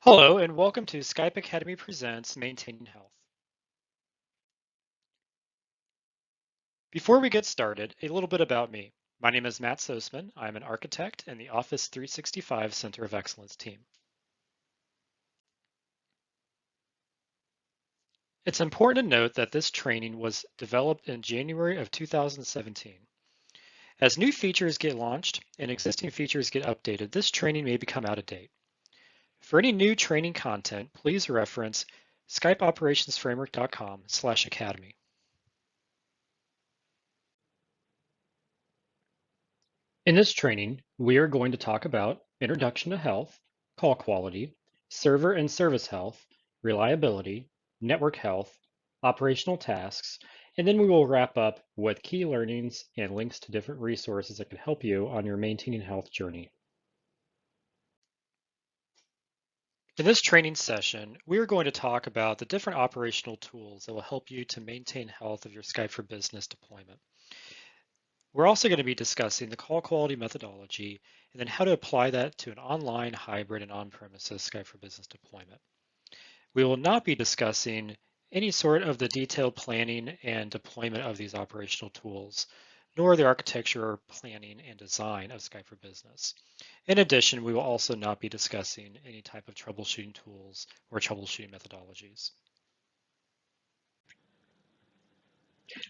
Hello, and welcome to Skype Academy Presents Maintaining Health. Before we get started, a little bit about me. My name is Matt Sosman. I'm an architect in the Office 365 Center of Excellence team. It's important to note that this training was developed in January of 2017. As new features get launched and existing features get updated, this training may become out of date. For any new training content, please reference skypeoperationsframework.com/academy. In this training, we are going to talk about introduction to health, call quality, server and service health, reliability, network health, operational tasks, and then we will wrap up with key learnings and links to different resources that can help you on your maintaining health journey. In this training session, we are going to talk about the different operational tools that will help you to maintain health of your Skype for Business deployment. We're also going to be discussing the call quality methodology and then how to apply that to an online, hybrid, and on-premises Skype for Business deployment. We will not be discussing any sort of the detailed planning and deployment of these operational tools, nor the architecture, planning, and design of Skype for Business. In addition, we will also not be discussing any type of troubleshooting tools or troubleshooting methodologies.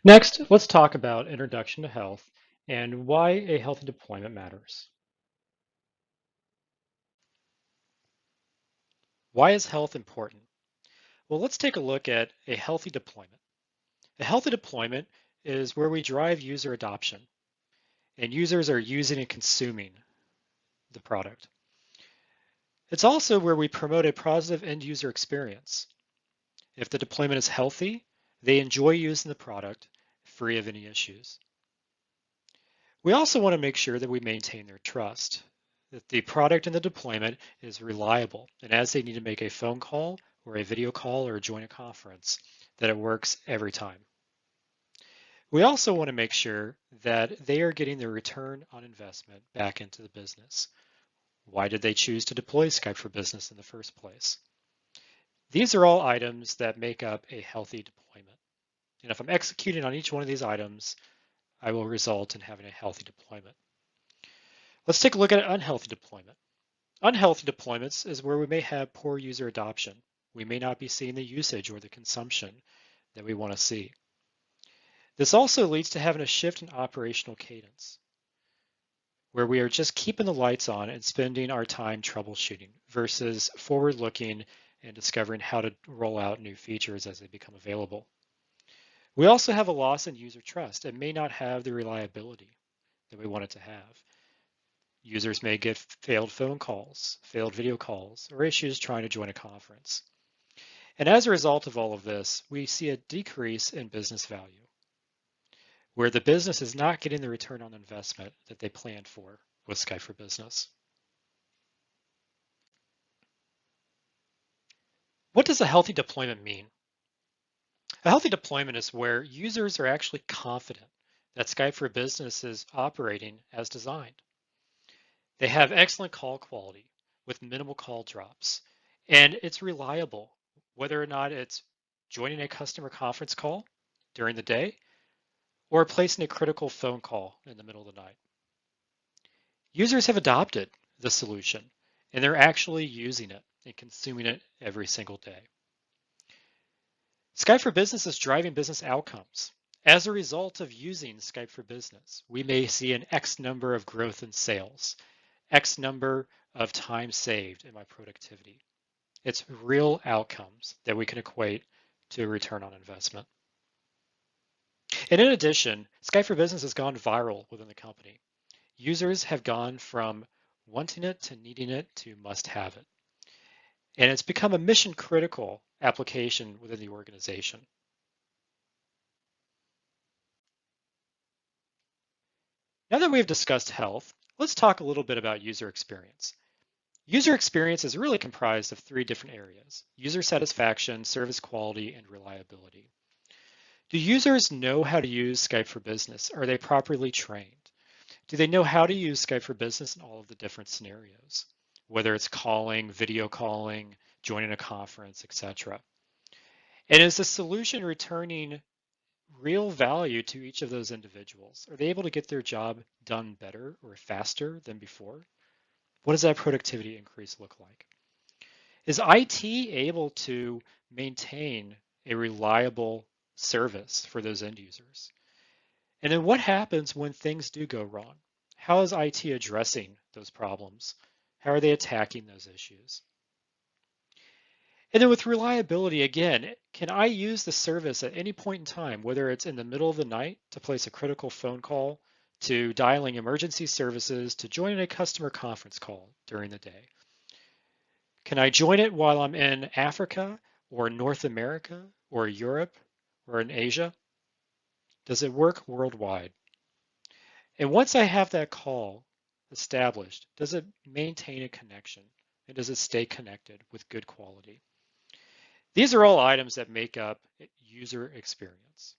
Next, let's talk about introduction to health and why a healthy deployment matters. Why is health important? Well, let's take a look at a healthy deployment. A healthy deployment is where we drive user adoption, and users are using and consuming the product. It's also where we promote a positive end user experience. If the deployment is healthy, they enjoy using the product free of any issues. We also want to make sure that we maintain their trust, that the product and the deployment is reliable, and as they need to make a phone call or a video call or join a conference, that it works every time. We also want to make sure that they are getting their return on investment back into the business. Why did they choose to deploy Skype for Business in the first place? These are all items that make up a healthy deployment. And if I'm executing on each one of these items, I will result in having a healthy deployment. Let's take a look at an unhealthy deployment. Unhealthy deployments is where we may have poor user adoption. We may not be seeing the usage or the consumption that we want to see. This also leads to having a shift in operational cadence, where we are just keeping the lights on and spending our time troubleshooting versus forward-looking and discovering how to roll out new features as they become available. We also have a loss in user trust and may not have the reliability that we want it to have. Users may get failed phone calls, failed video calls, or issues trying to join a conference. And as a result of all of this, we see a decrease in business value, where the business is not getting the return on investment that they planned for with Skype for Business. What does a healthy deployment mean? A healthy deployment is where users are actually confident that Skype for Business is operating as designed. They have excellent call quality with minimal call drops, and it's reliable, whether or not it's joining a customer conference call during the day or placing a critical phone call in the middle of the night. Users have adopted the solution, and they're actually using it and consuming it every single day. Skype for Business is driving business outcomes. As a result of using Skype for Business, we may see an X number of growth in sales, X number of time saved in my productivity. It's real outcomes that we can equate to a return on investment. And in addition, Skype for Business has gone viral within the company. Users have gone from wanting it to needing it to must have it. And it's become a mission critical application within the organization. Now that we've discussed health, let's talk a little bit about user experience. User experience is really comprised of three different areas: user satisfaction, service quality, and reliability. Do users know how to use Skype for Business? Are they properly trained? Do they know how to use Skype for Business in all of the different scenarios? whether it's calling, video calling, joining a conference, etc. And is the solution returning real value to each of those individuals? Are they able to get their job done better or faster than before? What does that productivity increase look like? Is IT able to maintain a reliable service for those end users? And then what happens when things do go wrong? How is IT addressing those problems? How are they attacking those issues? And then with reliability, again, can I use the service at any point in time, whether it's in the middle of the night to place a critical phone call, to dialing emergency services, to joining a customer conference call during the day? Can I join it while I'm in Africa or North America or Europe or in Asia? Does it work worldwide? And once I have that call established, does it maintain a connection? And does it stay connected with good quality? These are all items that make up user experience.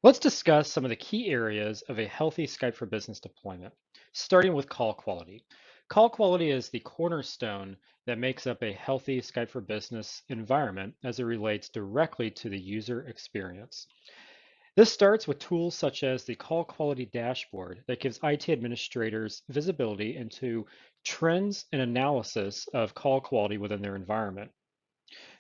Let's discuss some of the key areas of a healthy Skype for Business deployment, starting with call quality. Call quality is the cornerstone that makes up a healthy Skype for Business environment as it relates directly to the user experience. This starts with tools such as the call quality dashboard that gives IT administrators visibility into trends and analysis of call quality within their environment.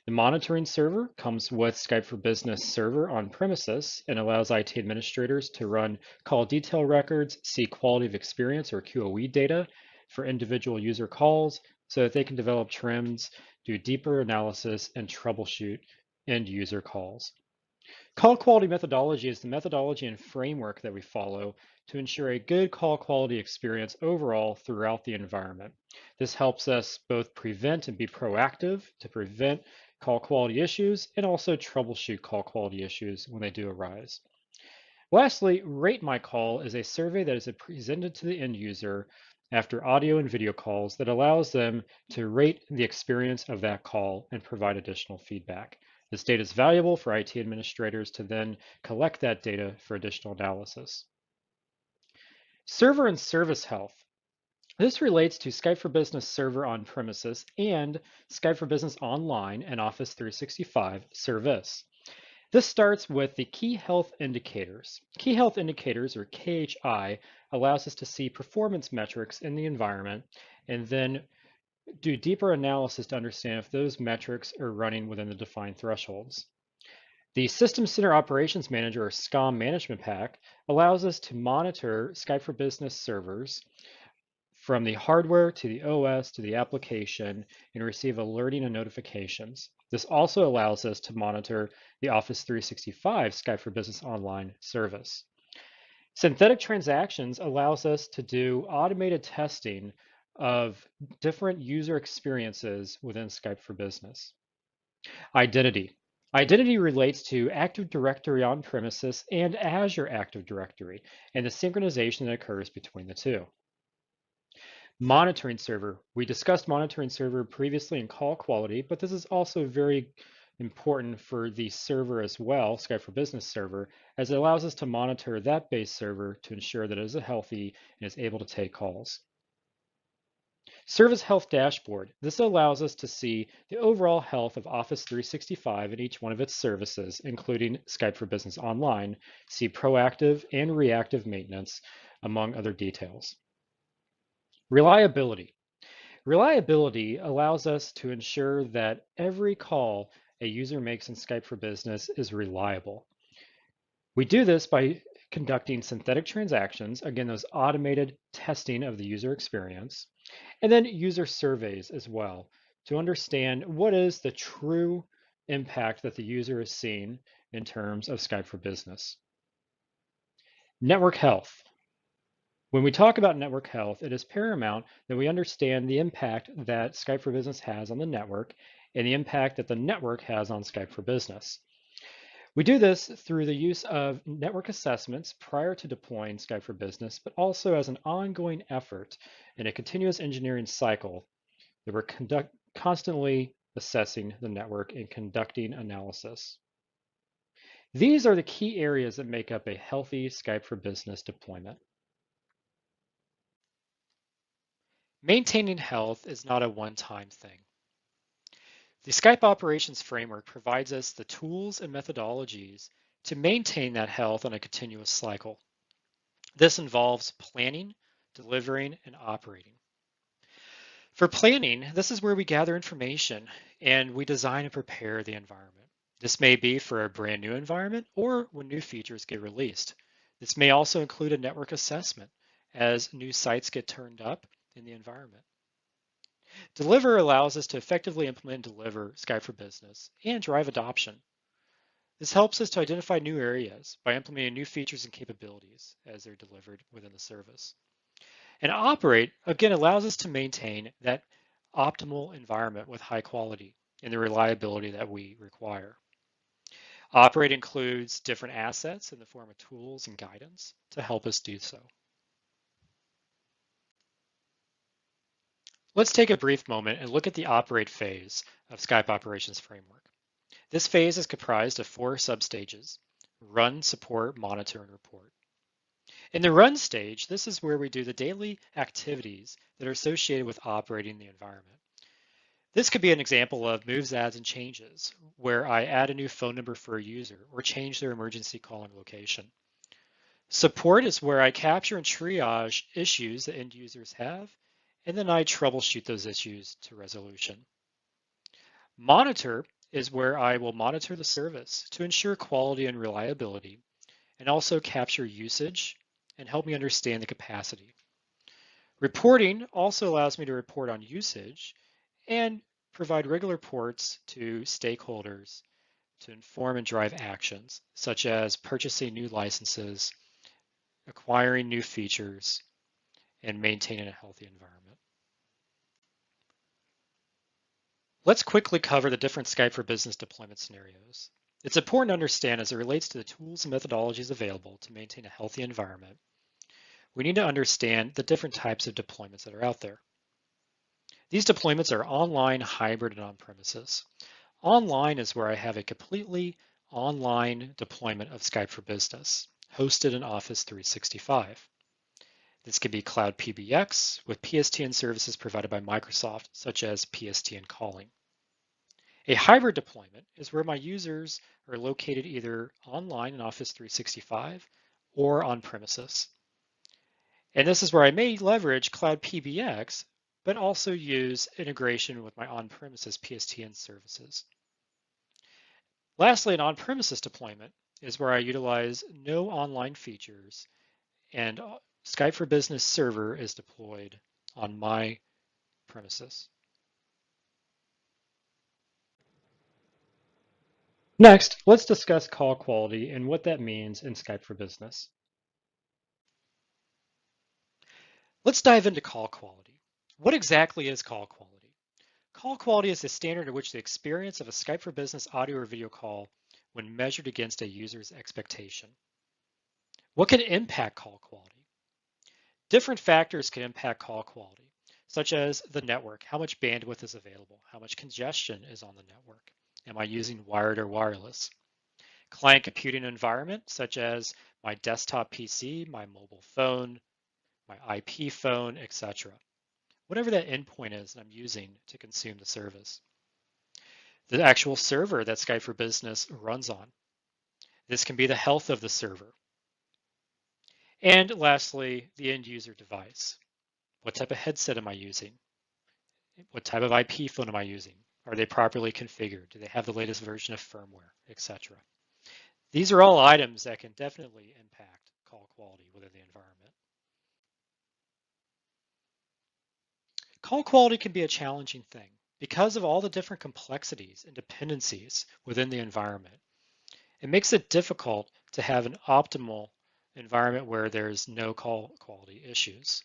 The monitoring server comes with Skype for Business server on premises and allows IT administrators to run call detail records, see quality of experience or QoE data for individual user calls so that they can develop trends, do deeper analysis, and troubleshoot end user calls. Call quality methodology is the methodology and framework that we follow to ensure a good call quality experience overall throughout the environment. This helps us both prevent and be proactive to prevent call quality issues and also troubleshoot call quality issues when they do arise. Lastly, Rate My Call is a survey that is presented to the end user after audio and video calls that allows them to rate the experience of that call and provide additional feedback. This data is valuable for IT administrators to then collect that data for additional analysis. Server and service health. This relates to Skype for Business Server on premises and Skype for Business Online and Office 365 service. This starts with the key health indicators. Key health indicators, or KHI, allows us to see performance metrics in the environment and then do deeper analysis to understand if those metrics are running within the defined thresholds. The System Center Operations Manager, or SCOM Management Pack, allows us to monitor Skype for Business servers from the hardware to the OS to the application and receive alerting and notifications. This also allows us to monitor the Office 365 Skype for Business Online service. Synthetic transactions allows us to do automated testing of different user experiences within Skype for Business. Identity. Identity relates to Active Directory on premises and Azure Active Directory and the synchronization that occurs between the two. Monitoring server. We discussed monitoring server previously in call quality, but this is also very important for the server as well, Skype for Business server, as it allows us to monitor that base server to ensure that it is healthy and is able to take calls. Service Health Dashboard. This allows us to see the overall health of Office 365 and each one of its services, including Skype for Business Online, see proactive and reactive maintenance, among other details. Reliability. Reliability allows us to ensure that every call a user makes in Skype for Business is reliable. We do this by conducting synthetic transactions, again, those automated testing of the user experience, and then user surveys as well to understand what is the true impact that the user is seeing in terms of Skype for Business. Network health. When we talk about network health, it is paramount that we understand the impact that Skype for Business has on the network and the impact that the network has on Skype for Business. We do this through the use of network assessments prior to deploying Skype for Business, but also as an ongoing effort in a continuous engineering cycle that we're constantly assessing the network and conducting analysis. These are the key areas that make up a healthy Skype for Business deployment. Maintaining health is not a one-time thing. The Skype operations framework provides us the tools and methodologies to maintain that health on a continuous cycle. This involves planning, delivering, and operating. For planning, this is where we gather information and we design and prepare the environment. This may be for a brand new environment or when new features get released. This may also include a network assessment as new sites get turned up in the environment. Deliver allows us to effectively implement and deliver Skype for Business and drive adoption. This helps us to identify new areas by implementing new features and capabilities as they're delivered within the service. And operate, again, allows us to maintain that optimal environment with high quality and the reliability that we require. Operate includes different assets in the form of tools and guidance to help us do so. Let's take a brief moment and look at the operate phase of Skype Operations Framework. This phase is comprised of 4 substages: run, support, monitor, and report. In the run stage, this is where we do the daily activities that are associated with operating the environment. This could be an example of moves, adds, and changes, where I add a new phone number for a user or change their emergency calling location. Support is where I capture and triage issues that end users have, and then I troubleshoot those issues to resolution. Monitor is where I will monitor the service to ensure quality and reliability, and also capture usage and help me understand the capacity. Reporting also allows me to report on usage and provide regular reports to stakeholders to inform and drive actions, such as purchasing new licenses, acquiring new features, and maintaining a healthy environment. Let's quickly cover the different Skype for Business deployment scenarios. It's important to understand as it relates to the tools and methodologies available to maintain a healthy environment. We need to understand the different types of deployments that are out there. These deployments are online, hybrid, and on-premises. Online is where I have a completely online deployment of Skype for Business, hosted in Office 365. This can be Cloud PBX with PSTN services provided by Microsoft, such as PSTN calling. A hybrid deployment is where my users are located either online in Office 365 or on premises. And this is where I may leverage Cloud PBX, but also use integration with my on-premises PSTN services. Lastly, an on-premises deployment is where I utilize no online features and Skype for Business server is deployed on my premises. Next, let's discuss call quality and what that means in Skype for Business. Let's dive into call quality. What exactly is call quality? Call quality is the standard in which the experience of a Skype for Business audio or video call when measured against a user's expectation. What can impact call quality? Different factors can impact call quality, such as the network, how much bandwidth is available, how much congestion is on the network, am I using wired or wireless? Client computing environment, such as my desktop PC, my mobile phone, my IP phone, etc. Whatever that endpoint is that I'm using to consume the service. The actual server that Skype for Business runs on. This can be the health of the server. And lastly, the end user device. What type of headset am I using? What type of IP phone am I using? Are they properly configured? Do they have the latest version of firmware, etc.? These are all items that can definitely impact call quality within the environment. Call quality can be a challenging thing because of all the different complexities and dependencies within the environment. It makes it difficult to have an optimal environment where there's no call quality issues.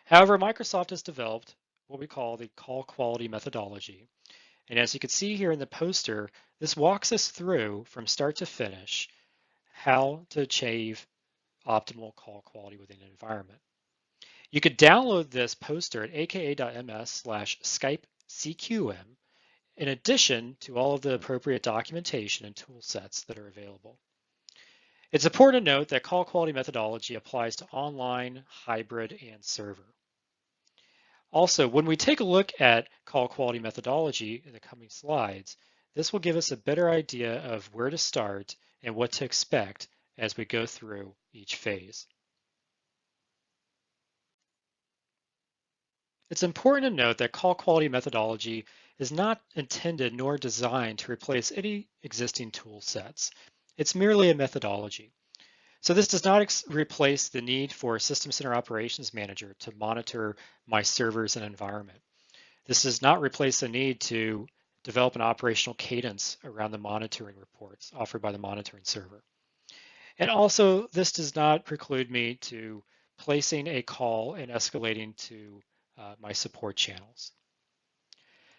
However, Microsoft has developed what we call the call quality methodology. And as you can see here in the poster, this walks us through from start to finish how to achieve optimal call quality within an environment. You could download this poster at aka.ms/Skype CQM in addition to all of the appropriate documentation and tool sets that are available. It's important to note that call quality methodology applies to online, hybrid, and server. Also, when we take a look at call quality methodology in the coming slides, this will give us a better idea of where to start and what to expect as we go through each phase. It's important to note that call quality methodology is not intended nor designed to replace any existing tool sets. It's merely a methodology. So this does not replace the need for a System Center Operations Manager to monitor my servers and environment. This does not replace the need to develop an operational cadence around the monitoring reports offered by the monitoring server. And also, this does not preclude me to placing a call and escalating to my support channels.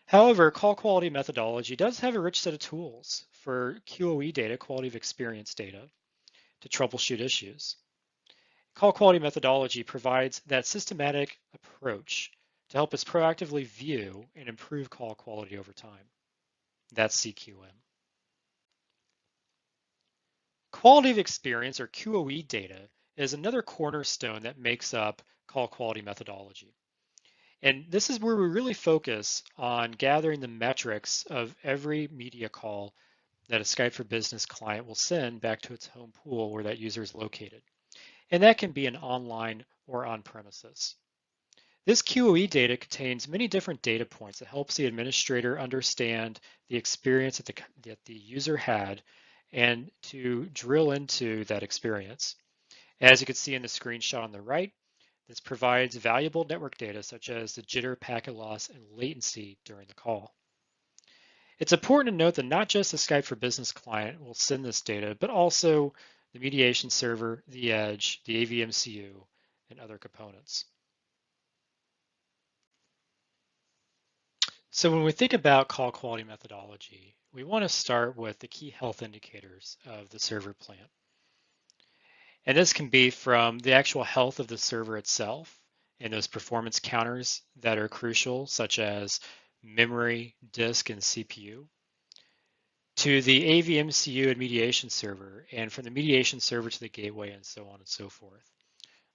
However, call quality methodology does have a rich set of tools for QoE data, quality of experience data, to troubleshoot issues. Call quality methodology provides that systematic approach to help us proactively view and improve call quality over time. That's CQM. Quality of experience, or QoE data, is another cornerstone that makes up call quality methodology. And this is where we really focus on gathering the metrics of every media call that a Skype for Business client will send back to its home pool where that user is located. And that can be an online or on premises. This QoE data contains many different data points that helps the administrator understand the experience that the user had and to drill into that experience. As you can see in the screenshot on the right, this provides valuable network data such as the jitter, packet loss, and latency during the call. It's important to note that not just the Skype for Business client will send this data, but also the mediation server, the edge, the AVMCU, and other components. So when we think about call quality methodology, we want to start with the key health indicators of the server plant. And this can be from the actual health of the server itself and those performance counters that are crucial, such as memory, disk, and CPU, to the AVMCU and mediation server, and from the mediation server to the gateway, and so on and so forth.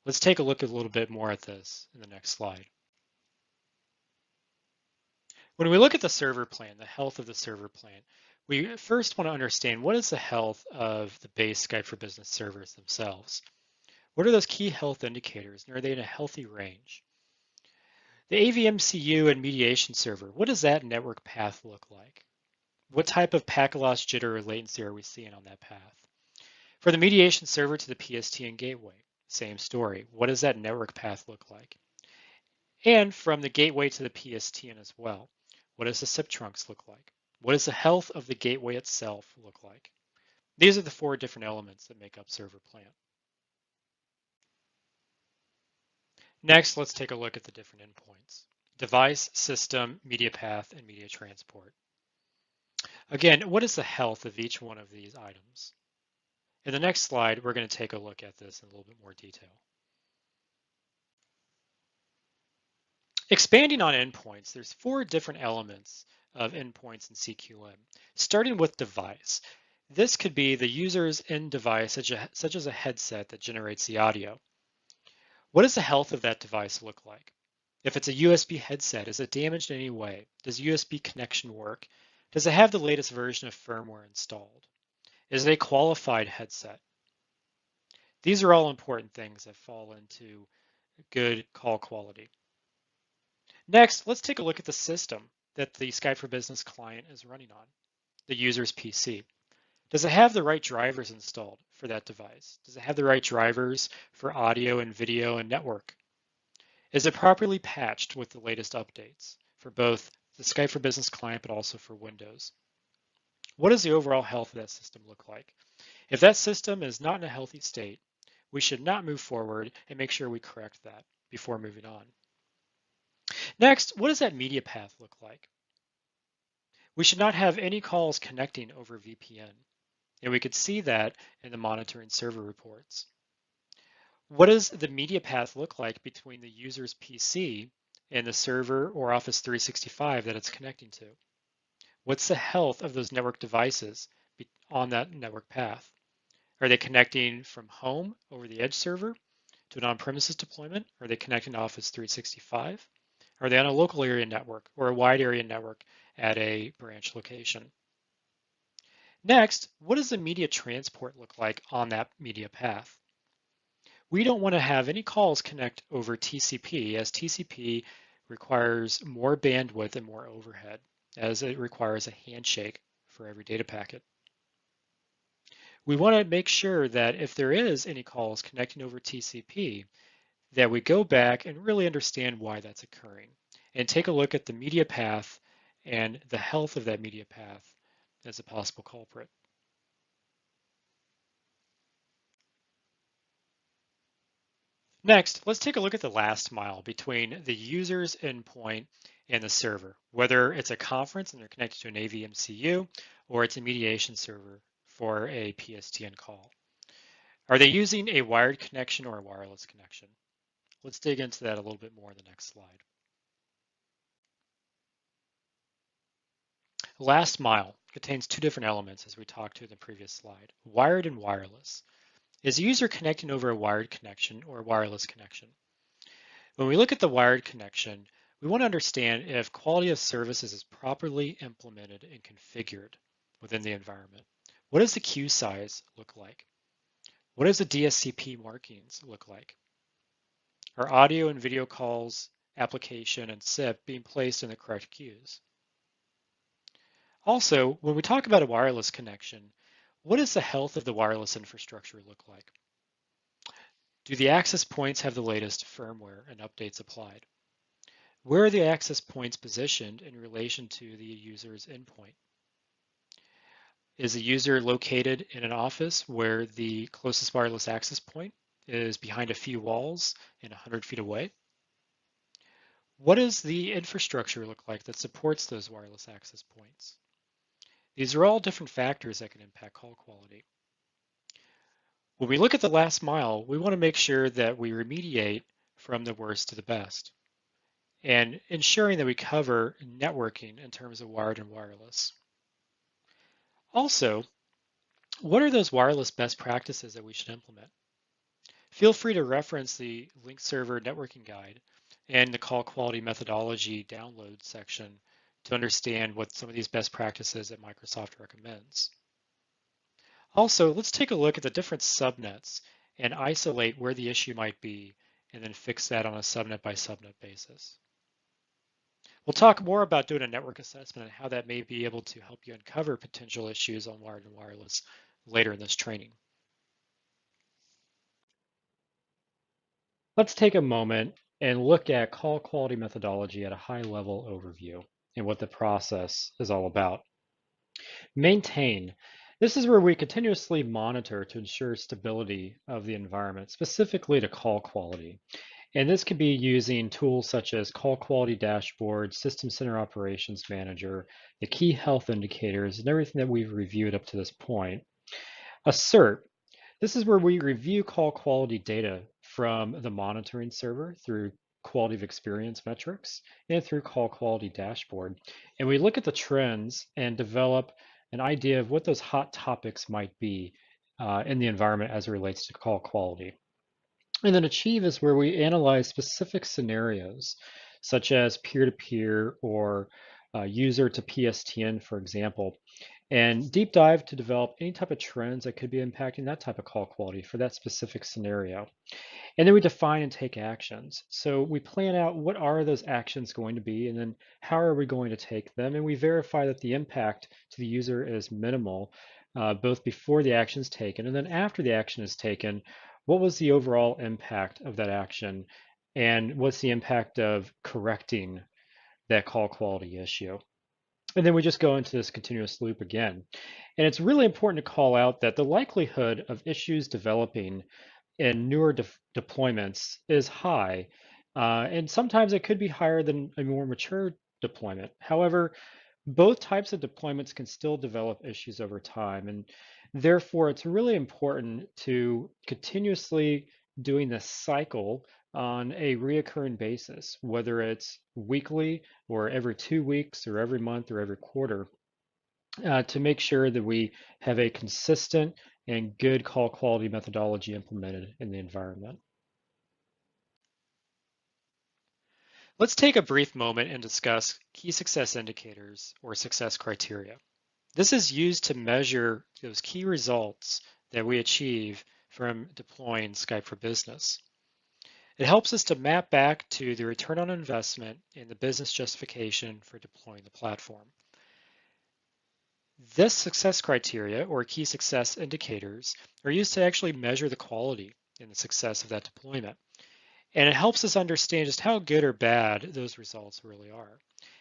Let's take a look a little bit more at this in the next slide. When we look at the server plan, the health of the server plan, we first want to understand what is the health of the base Skype for Business servers themselves. What are those key health indicators, and are they in a healthy range? The AVMCU and mediation server, what does that network path look like? What type of packet loss, jitter, or latency are we seeing on that path? For the mediation server to the PST and gateway, same story. What does that network path look like? And from the gateway to the PSTN as well, what does the SIP trunks look like? What does the health of the gateway itself look like? These are the 4 different elements that make up server plant. Next, let's take a look at the different endpoints: device, system, media path, and media transport. Again, what is the health of each one of these items? In the next slide, we're going to take a look at this in a little bit more detail. Expanding on endpoints, there's 4 different elements of endpoints in CQM, starting with device. This could be the user's end device, such as a headset that generates the audio. What does the health of that device look like? If it's a USB headset, is it damaged in any way? Does USB connection work? Does it have the latest version of firmware installed? Is it a qualified headset? These are all important things that fall into good call quality. Next, let's take a look at the system that the Skype for Business client is running on, the user's PC. Does it have the right drivers installed for that device? Does it have the right drivers for audio and video and network? Is it properly patched with the latest updates for both the Skype for Business client, but also for Windows? What does the overall health of that system look like? If that system is not in a healthy state, we should not move forward and make sure we correct that before moving on. Next, what does that media path look like? We should not have any calls connecting over VPN, and we could see that in the monitoring server reports. What does the media path look like between the user's PC and the server or Office 365 that it's connecting to? What's the health of those network devices on that network path? Are they connecting from home over the edge server to an on-premises deployment? Are they connecting to Office 365? Are they on a local area network or a wide area network at a branch location? Next, what does the media transport look like on that media path? We don't want to have any calls connect over TCP, as TCP requires more bandwidth and more overhead, as it requires a handshake for every data packet. We want to make sure that if there is any calls connecting over TCP, that we go back and really understand why that's occurring and take a look at the media path and the health of that media path as a possible culprit. Next, let's take a look at the last mile between the user's endpoint and the server, whether it's a conference and they're connected to an AV MCU or it's a mediation server for a PSTN call. Are they using a wired connection or a wireless connection? Let's dig into that a little bit more in the next slide. Last mile contains two different elements as we talked to in the previous slide, wired and wireless. Is the user connecting over a wired connection or a wireless connection? When we look at the wired connection, we want to understand if quality of services is properly implemented and configured within the environment. What does the queue size look like? What does the DSCP markings look like? Are audio and video calls, application, and SIP being placed in the correct queues? Also, when we talk about a wireless connection, what does the health of the wireless infrastructure look like? Do the access points have the latest firmware and updates applied? Where are the access points positioned in relation to the user's endpoint? Is the user located in an office where the closest wireless access point is behind a few walls and 100 feet away? What does the infrastructure look like that supports those wireless access points? These are all different factors that can impact call quality. When we look at the last mile, we want to make sure that we remediate from the worst to the best and ensuring that we cover networking in terms of wired and wireless. Also, what are those wireless best practices that we should implement? Feel free to reference the link server networking guide and the call quality methodology download section to understand what some of these best practices that Microsoft recommends. Also, let's take a look at the different subnets and isolate where the issue might be and then fix that on a subnet by subnet basis. We'll talk more about doing a network assessment and how that may be able to help you uncover potential issues on wired and wireless later in this training. Let's take a moment and look at call quality methodology at a high level overview and what the process is all about. Maintain. This is where we continuously monitor to ensure stability of the environment, specifically to call quality. And this could be using tools such as Call Quality Dashboard, System Center Operations Manager, the key health indicators, and everything that we've reviewed up to this point. Assert. This is where we review call quality data from the monitoring server through quality of experience metrics and through call quality dashboard. And we look at the trends and develop an idea of what those hot topics might be in the environment as it relates to call quality. And then achieve is where we analyze specific scenarios, such as peer-to-peer or user to PSTN, for example, and deep dive to develop any type of trends that could be impacting that type of call quality for that specific scenario. And then we define and take actions. So we plan out what are those actions going to be, and then how are we going to take them, and we verify that the impact to the user is minimal, both before the action is taken and then after the action is taken. What was the overall impact of that action, and what's the impact of correcting that call quality issue? And then we just go into this continuous loop again. And it's really important to call out that the likelihood of issues developing in newer deployments is high. And sometimes it could be higher than a more mature deployment. However, both types of deployments can still develop issues over time. And therefore, it's really important to continuously doing this cycle on a reoccurring basis, whether it's weekly or every 2 weeks or every month or every quarter, to make sure that we have a consistent and good call quality methodology implemented in the environment. Let's take a brief moment and discuss key success indicators or success criteria. This is used to measure those key results that we achieve from deploying Skype for Business. It helps us to map back to the return on investment and the business justification for deploying the platform. This success criteria or key success indicators are used to actually measure the quality and the success of that deployment. And it helps us understand just how good or bad those results really are.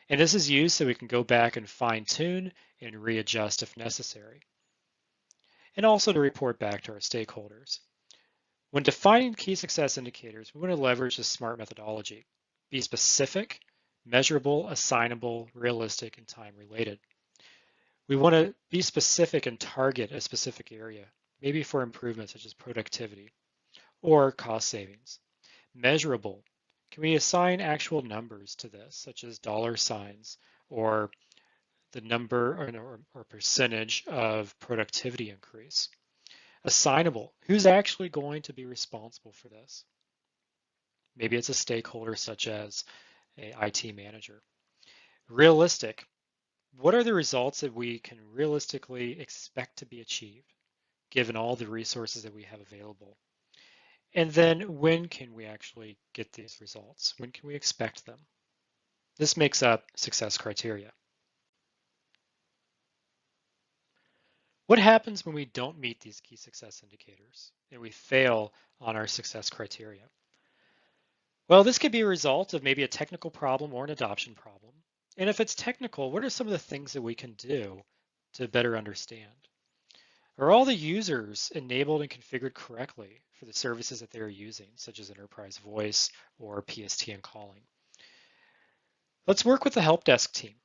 And this is used so we can go back and fine tune and readjust if necessary. And also to report back to our stakeholders. When defining key success indicators, we want to leverage the SMART methodology. Be specific, measurable, assignable, realistic, and time related. We want to be specific and target a specific area, maybe for improvements such as productivity or cost savings. Measurable. Can we assign actual numbers to this, such as dollar signs or the number or percentage of productivity increase? Assignable. Who's actually going to be responsible for this? Maybe it's a stakeholder such as a IT manager. Realistic. What are the results that we can realistically expect to be achieved, given all the resources that we have available? And then when can we actually get these results? When can we expect them? This makes up success criteria. What happens when we don't meet these key success indicators and we fail on our success criteria? Well, this could be a result of maybe a technical problem or an adoption problem. And if it's technical, what are some of the things that we can do to better understand? Are all the users enabled and configured correctly for the services that they're using, such as enterprise voice or PSTN calling? Let's work with the help desk team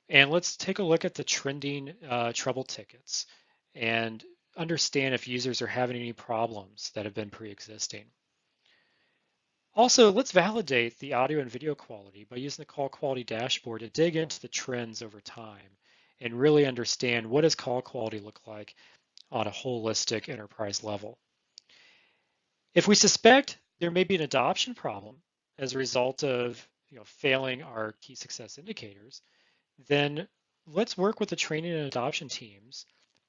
and let's take a look at the trending trouble tickets and understand if users are having any problems that have been pre-existing. Also, let's validate the audio and video quality by using the call quality dashboard to dig into the trends over time and really understand what does call quality look like on a holistic enterprise level. If we suspect there may be an adoption problem as a result of failing our key success indicators, then let's work with the training and adoption teams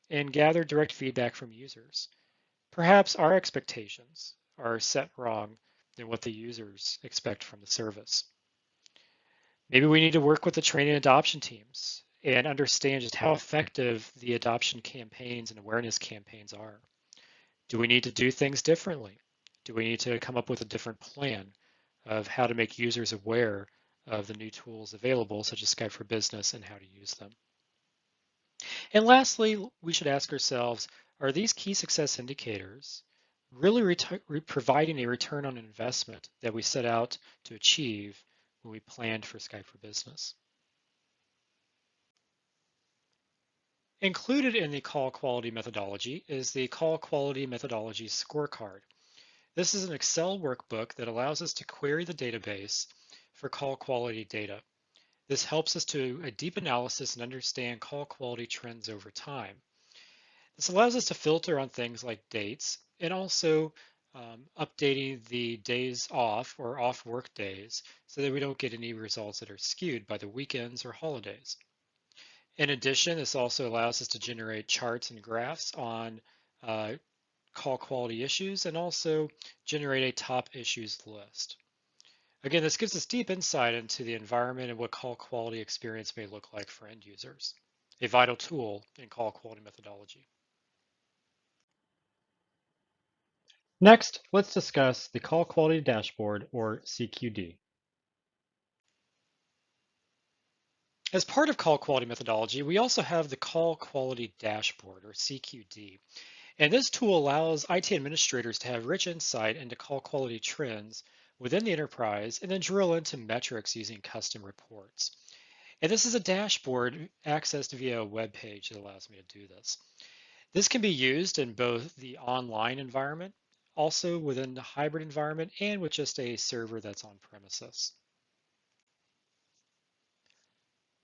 and gather direct feedback from users. Perhaps our expectations are set wrong than what the users expect from the service. Maybe we need to work with the training and adoption teams and understand just how effective the adoption campaigns and awareness campaigns are. Do we need to do things differently? Do we need to come up with a different plan of how to make users aware of the new tools available, such as Skype for Business, and how to use them? And lastly, we should ask ourselves, are these key success indicators really providing a return on investment that we set out to achieve when we planned for Skype for Business? Included in the call quality methodology is the call quality methodology scorecard. This is an Excel workbook that allows us to query the database for call quality data. This helps us to a deep analysis and understand call quality trends over time. This allows us to filter on things like dates and also updating the days off or off work days so that we don't get any results that are skewed by the weekends or holidays. In addition, this also allows us to generate charts and graphs on call quality issues and also generate a top issues list. Again, this gives us deep insight into the environment and what call quality experience may look like for end users, a vital tool in call quality methodology. Next, let's discuss the Call Quality Dashboard, or CQD. As part of call quality methodology, we also have the Call Quality Dashboard, or CQD. And this tool allows IT administrators to have rich insight into call quality trends within the enterprise and then drill into metrics using custom reports. And this is a dashboard accessed via a web page that allows me to do this. This can be used in both the online environment, also within the hybrid environment, and with just a server that's on premises.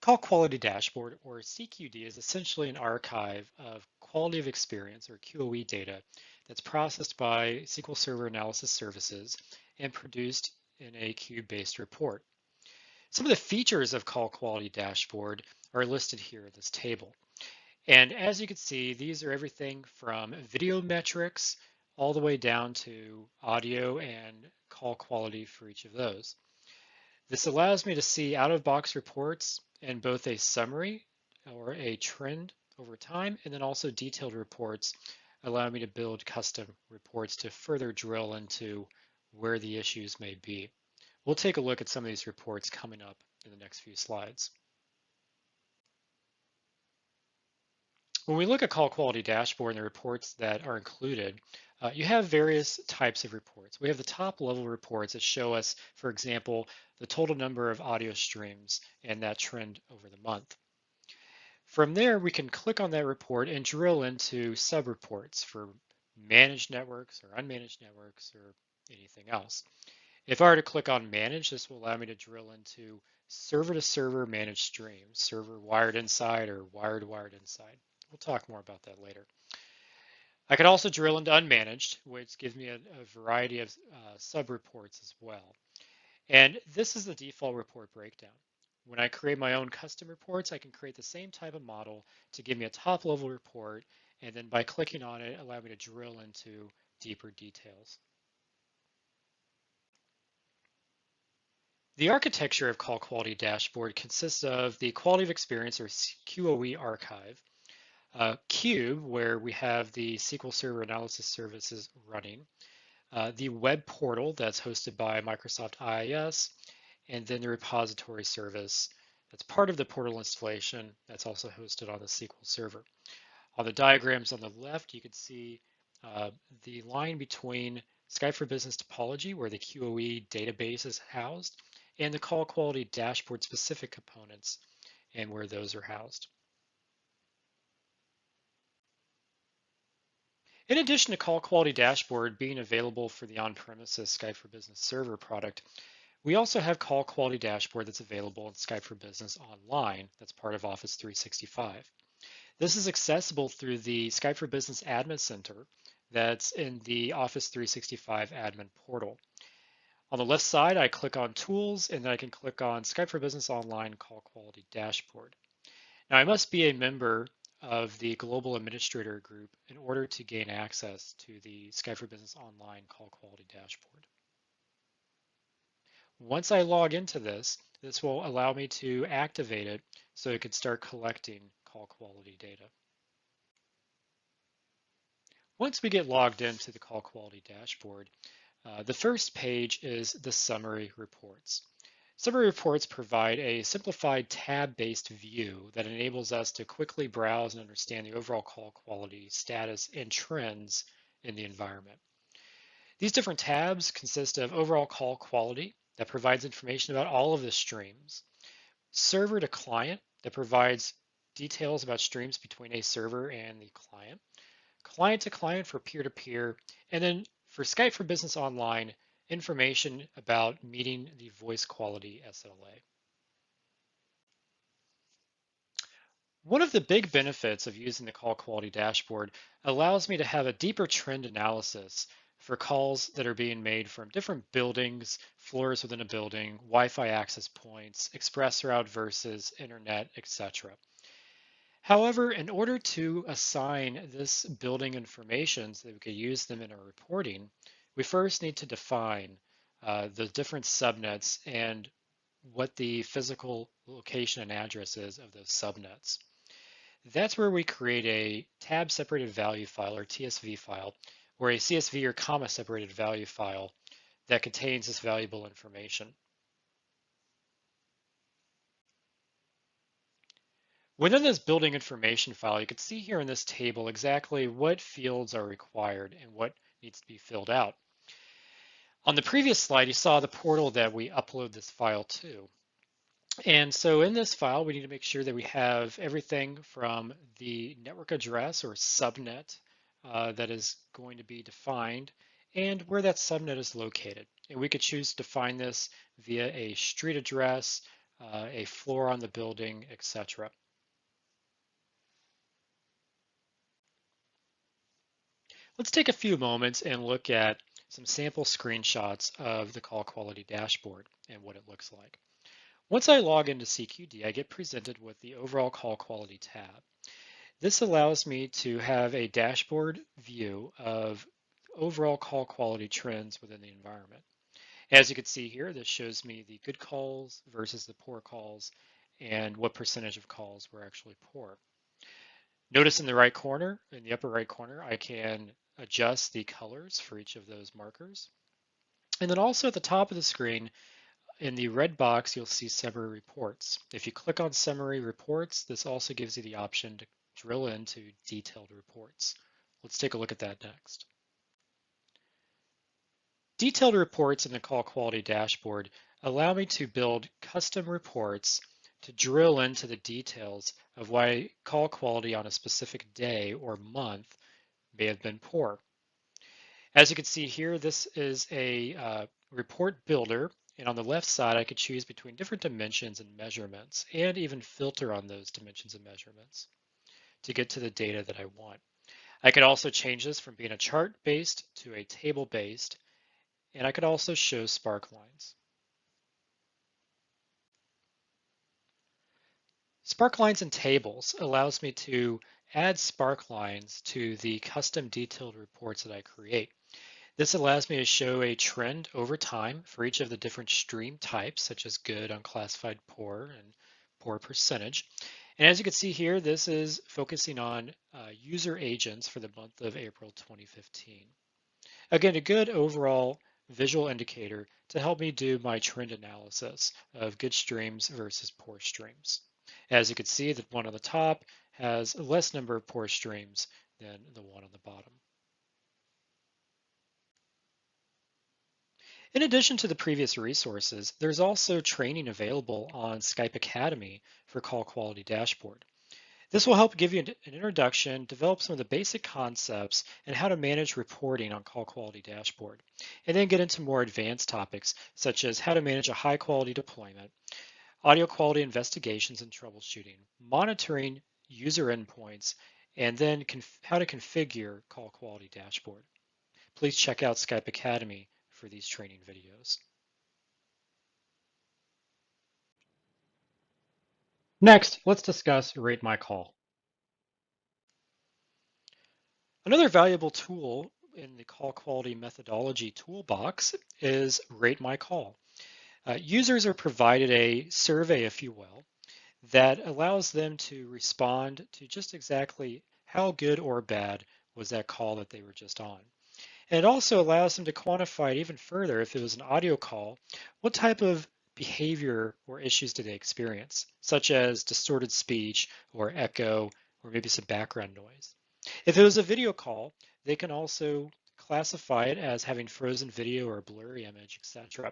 Call Quality Dashboard, or CQD, is essentially an archive of quality of experience, or QoE data, that's processed by SQL Server Analysis Services and produced in a cube-based report. Some of the features of Call Quality Dashboard are listed here in this table. And as you can see, these are everything from video metrics all the way down to audio and call quality for each of those. This allows me to see out-of-box reports in both a summary or a trend over time, and then also detailed reports allow me to build custom reports to further drill into where the issues may be. We'll take a look at some of these reports coming up in the next few slides. When we look at Call Quality Dashboard and the reports that are included, you have various types of reports. We have the top level reports that show us, for example, the total number of audio streams and that trend over the month. From there, we can click on that report and drill into sub-reports for managed networks or unmanaged networks or anything else. If I were to click on Manage, this will allow me to drill into server-to-server managed streams, server wired inside or wired inside. We'll talk more about that later. I could also drill into unmanaged, which gives me a variety of sub-reports as well. And this is the default report breakdown. When I create my own custom reports, I can create the same type of model to give me a top-level report, and then by clicking on it, allow me to drill into deeper details. The architecture of Call Quality Dashboard consists of the Quality of Experience or QoE archive, Cube, where we have the SQL Server Analysis Services running, the web portal that's hosted by Microsoft IIS, and then the repository service that's part of the portal installation that's also hosted on the SQL Server. On the diagrams on the left, you can see the line between Skype for Business topology, where the QoE database is housed, and the Call Quality Dashboard specific components and where those are housed. In addition to Call Quality Dashboard being available for the on-premises Skype for Business server product, we also have Call Quality Dashboard that's available in Skype for Business Online that's part of Office 365. This is accessible through the Skype for Business Admin Center that's in the Office 365 admin portal. On the left side, I click on Tools, and then I can click on Skype for Business Online Call Quality Dashboard. Now, I must be a member of the Global Administrator Group in order to gain access to the Skype for Business Online Call Quality Dashboard. Once I log into this, this will allow me to activate it so it can start collecting call quality data. Once we get logged into the Call Quality Dashboard, the first page is the summary reports. Summary reports provide a simplified tab-based view that enables us to quickly browse and understand the overall call quality, status, and trends in the environment. These different tabs consist of overall call quality that provides information about all of the streams, server to client that provides details about streams between a server and the client to client for peer-to-peer, and then for Skype for Business Online, information about meeting the voice quality SLA. One of the big benefits of using the Call Quality Dashboard allows me to have a deeper trend analysis for calls that are being made from different buildings, floors within a building, Wi-Fi access points, express route versus internet, etc. However, in order to assign this building information so that we could use them in our reporting, we first need to define the different subnets and what the physical location and address is of those subnets. That's where we create a tab separated value file or TSV file, or a CSV or comma separated value file that contains this valuable information. Within this building information file, you can see here in this table exactly what fields are required and what needs to be filled out. On the previous slide, you saw the portal that we upload this file to. And so in this file, we need to make sure that we have everything from the network address or subnet that is going to be defined and where that subnet is located. And we could choose to define this via a street address, a floor on the building, etc. Let's take a few moments and look at some sample screenshots of the call quality dashboard and what it looks like. Once I log into CQD, I get presented with the Overall Call Quality tab. This allows me to have a dashboard view of overall call quality trends within the environment. As you can see here, this shows me the good calls versus the poor calls and what percentage of calls were actually poor. Notice in the right corner, in the upper right corner, I can adjust the colors for each of those markers. And then also at the top of the screen, in the red box, you'll see summary reports. If you click on summary reports, this also gives you the option to drill into detailed reports. Let's take a look at that next. Detailed reports in the call quality dashboard allow me to build custom reports to drill into the details of why call quality on a specific day or month may have been poor. As you can see here, this is a report builder, and on the left side, I could choose between different dimensions and measurements, and even filter on those dimensions and measurements to get to the data that I want. I could also change this from being a chart-based to a table-based, and I could also show spark lines. Spark lines and tables allows me to add spark lines to the custom detailed reports that I create. This allows me to show a trend over time for each of the different stream types, such as good, unclassified, poor, and poor percentage. And as you can see here, this is focusing on user agents for the month of April 2015. Again, a good overall visual indicator to help me do my trend analysis of good streams versus poor streams. As you can see, the one on the top has a less number of poor streams than the one on the bottom. In addition to the previous resources, there's also training available on Skype Academy for Call Quality Dashboard. This will help give you an introduction, develop some of the basic concepts, and how to manage reporting on Call Quality Dashboard, and then get into more advanced topics such as how to manage a high quality deployment, audio quality investigations and troubleshooting, monitoring user endpoints, and then how to configure Call Quality Dashboard. Please check out Skype Academy for these training videos. Next, let's discuss Rate My Call. Another valuable tool in the call quality methodology toolbox is Rate My Call. Users are provided a survey, if you will, that allows them to respond to just exactly how good or bad was that call that they were just on. And it also allows them to quantify it even further. If it was an audio call, what type of behavior or issues did they experience, such as distorted speech or echo or maybe some background noise. If it was a video call, they can also classify it as having frozen video or a blurry image, etc.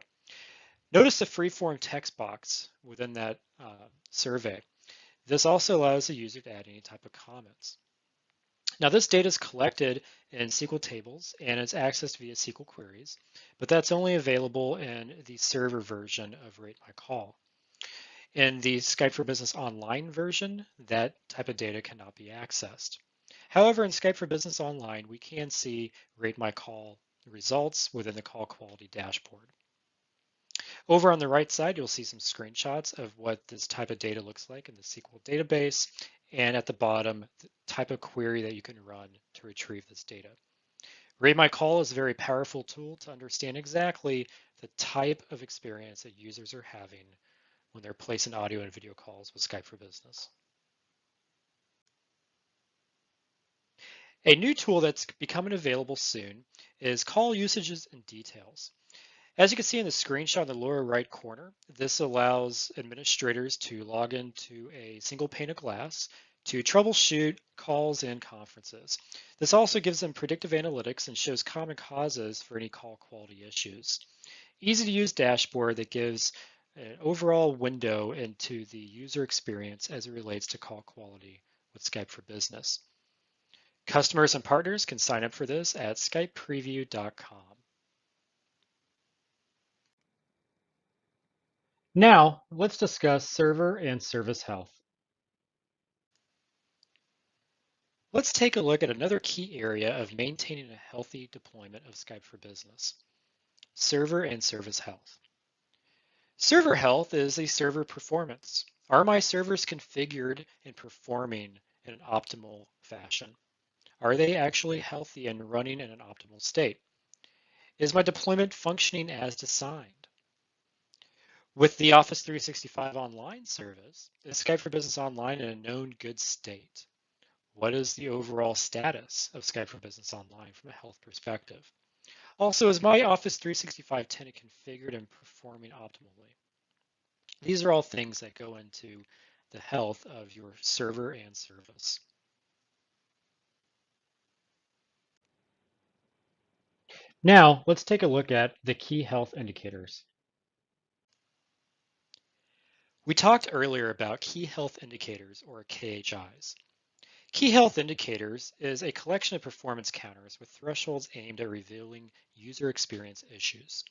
Notice the freeform text box within that survey. This also allows the user to add any type of comments. Now this data is collected in SQL tables and it's accessed via SQL queries, but that's only available in the server version of Rate My Call. In the Skype for Business Online version, that type of data cannot be accessed. However, in Skype for Business Online, we can see Rate My Call results within the call quality dashboard. Over on the right side, you'll see some screenshots of what this type of data looks like in the SQL database, and at the bottom, the type of query that you can run to retrieve this data. Rate My Call is a very powerful tool to understand exactly the type of experience that users are having when they're placing audio and video calls with Skype for Business. A new tool that's becoming available soon is Call Usages and Details. As you can see in the screenshot in the lower right corner, this allows administrators to log into a single pane of glass to troubleshoot calls and conferences. This also gives them predictive analytics and shows common causes for any call quality issues. Easy to use dashboard that gives an overall window into the user experience as it relates to call quality with Skype for Business. Customers and partners can sign up for this at skypepreview.com. Now, let's discuss server and service health. Let's take a look at another key area of maintaining a healthy deployment of Skype for Business, server and service health. Server health is a server performance. Are my servers configured and performing in an optimal fashion? Are they actually healthy and running in an optimal state? Is my deployment functioning as designed? With the Office 365 Online service, is Skype for Business Online in a known good state? What is the overall status of Skype for Business Online from a health perspective? Also, is my Office 365 tenant configured and performing optimally? These are all things that go into the health of your server and service. Now, let's take a look at the key health indicators. We talked earlier about key health indicators, or KHIs. Key health indicators is a collection of performance counters with thresholds aimed at revealing user experience issues.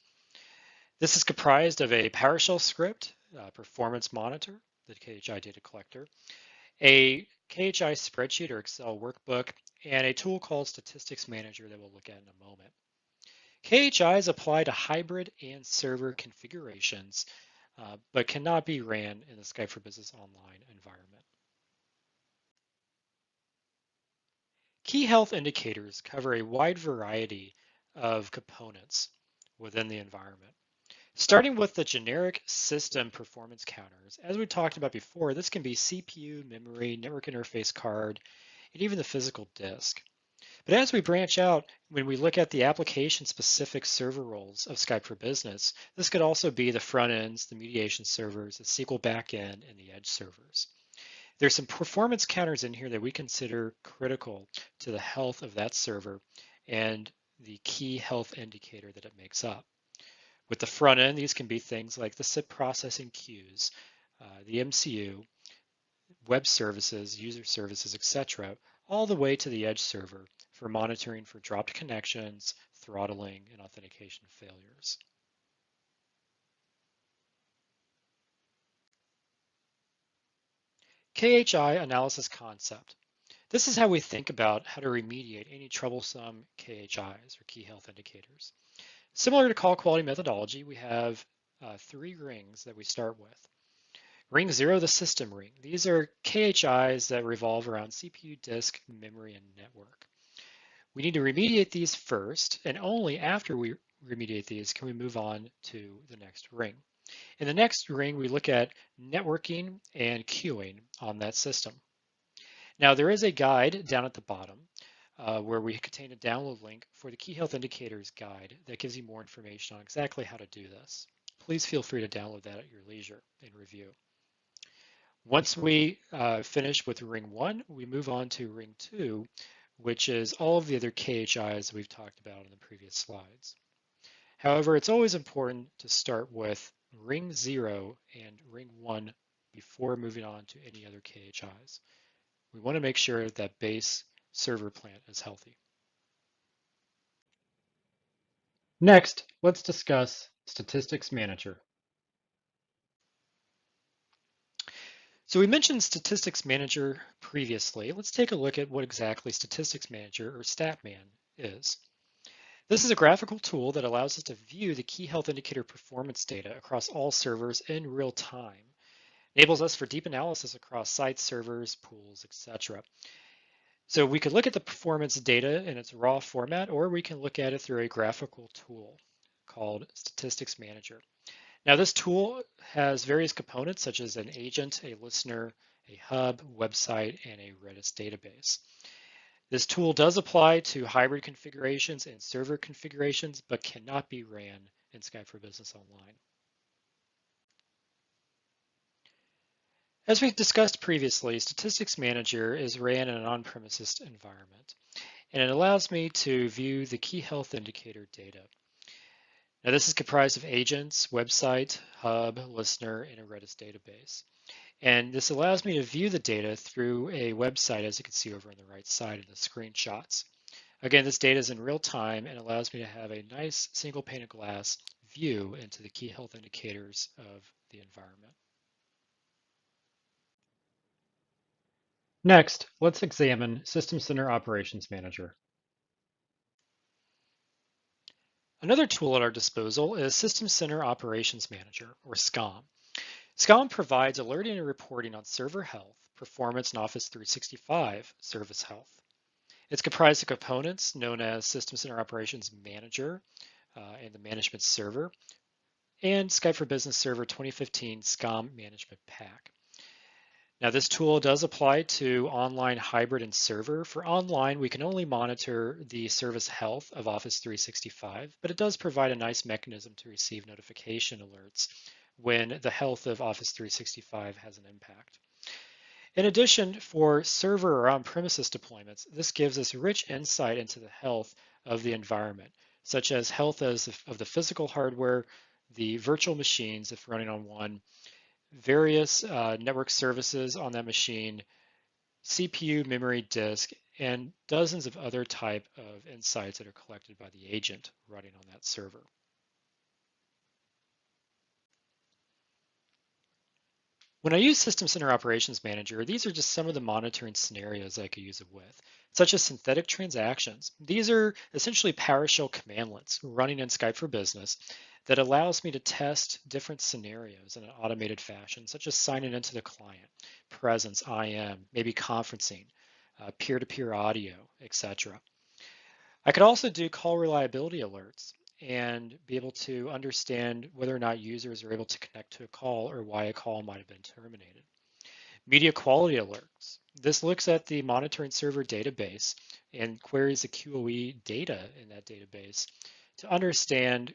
This is comprised of a PowerShell script, performance monitor, the KHI data collector, a KHI spreadsheet or Excel workbook, and a tool called Statistics Manager that we'll look at in a moment. KHIs apply to hybrid and server configurations, but cannot be ran in the Skype for Business Online environment. Key health indicators cover a wide variety of components within the environment. Starting with the generic system performance counters, as we talked about before, this can be CPU, memory, network interface card, and even the physical disk. But as we branch out, when we look at the application-specific server roles of Skype for Business, this could also be the front ends, the mediation servers, the SQL backend, and the edge servers. There's some performance counters in here that we consider critical to the health of that server and the key health indicator that it makes up. With the front end, these can be things like the SIP processing queues, the MCU, web services, user services, etc., all the way to the edge server for monitoring for dropped connections, throttling, and authentication failures. KHI analysis concept. This is how we think about how to remediate any troublesome KHIs or key health indicators. Similar to call quality methodology, we have three rings that we start with. Ring 0, the system ring. These are KHIs that revolve around CPU, disk, memory, and network. We need to remediate these first, and only after we remediate these can we move on to the next ring. In the next ring, we look at networking and queuing on that system. Now, there is a guide down at the bottom where we contain a download link for the Key Health Indicators guide that gives you more information on exactly how to do this. Please feel free to download that at your leisure and review. Once we finish with ring 1, we move on to ring 2, which is all of the other KHIs we've talked about in the previous slides. However, it's always important to start with ring 0 and ring 1 before moving on to any other KHIs. We want to make sure that base server plant is healthy. Next, let's discuss Statistics Manager. So we mentioned Statistics Manager previously. Let's take a look at what exactly Statistics Manager or StatMan is. This is a graphical tool that allows us to view the key health indicator performance data across all servers in real time. Enables us for deep analysis across sites, servers, pools, etc. So we could look at the performance data in its raw format, or we can look at it through a graphical tool called Statistics Manager. Now this tool has various components such as an agent, a listener, a hub, website, and a Redis database. This tool does apply to hybrid configurations and server configurations, but cannot be ran in Skype for Business Online. As we discussed previously, Statistics Manager is ran in an on-premises environment, and it allows me to view the key health indicator data. Now this is comprised of agents, website, hub, listener, and a Redis database. And this allows me to view the data through a website, as you can see over on the right side in the screenshots. Again, this data is in real time and allows me to have a nice single pane of glass view into the key health indicators of the environment. Next, let's examine System Center Operations Manager. Another tool at our disposal is System Center Operations Manager, or SCOM. SCOM provides alerting and reporting on server health, performance, and Office 365 service health. It's comprised of components known as System Center Operations Manager and the Management Server, and Skype for Business Server 2015 SCOM Management Pack. Now, this tool does apply to online, hybrid, and server. For online, we can only monitor the service health of Office 365, but it does provide a nice mechanism to receive notification alerts when the health of Office 365 has an impact. In addition, for server or on-premises deployments, this gives us rich insight into the health of the environment, such as health of the physical hardware, the virtual machines if running on one, various network services on that machine, CPU, memory, disk, and dozens of other type of insights that are collected by the agent running on that server. When I use System Center Operations Manager, these are just some of the monitoring scenarios I could use it with, such as synthetic transactions. These are essentially PowerShell commandlets running in Skype for Business that allows me to test different scenarios in an automated fashion, such as signing into the client, presence, IM, maybe conferencing, peer-to-peer audio, etc. I could also do call reliability alerts and be able to understand whether or not users are able to connect to a call or why a call might have been terminated. Media quality alerts. This looks at the monitoring server database and queries the QoE data in that database to understand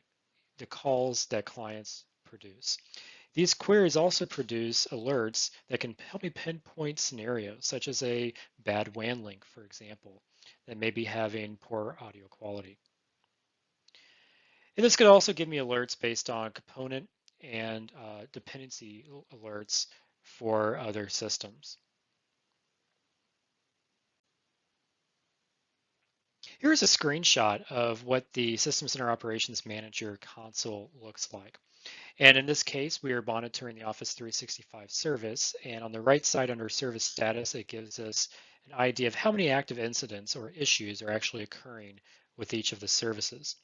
the calls that clients produce. These queries also produce alerts that can help me pinpoint scenarios, such as a bad WAN link, for example, that may be having poor audio quality. And this could also give me alerts based on component and dependency alerts for other systems. Here's a screenshot of what the System Center Operations Manager console looks like. And in this case, we are monitoring the Office 365 service. And on the right side under service status, it gives us an idea of how many active incidents or issues are actually occurring with each of the services.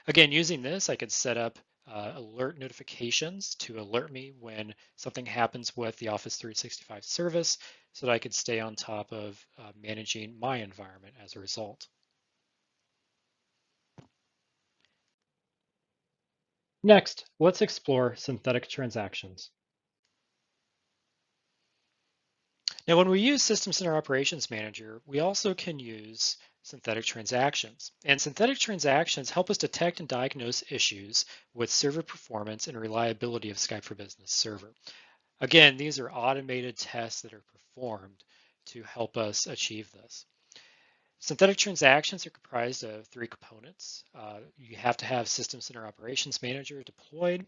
Again, using this, I could set up alert notifications to alert me when something happens with the Office 365 service so that I could stay on top of managing my environment as a result. Next, let's explore synthetic transactions. Now, when we use System Center Operations Manager, we also can use synthetic transactions. And synthetic transactions help us detect and diagnose issues with server performance and reliability of Skype for Business server. Again, these are automated tests that are performed to help us achieve this. Synthetic transactions are comprised of three components. You have to have System Center Operations Manager deployed.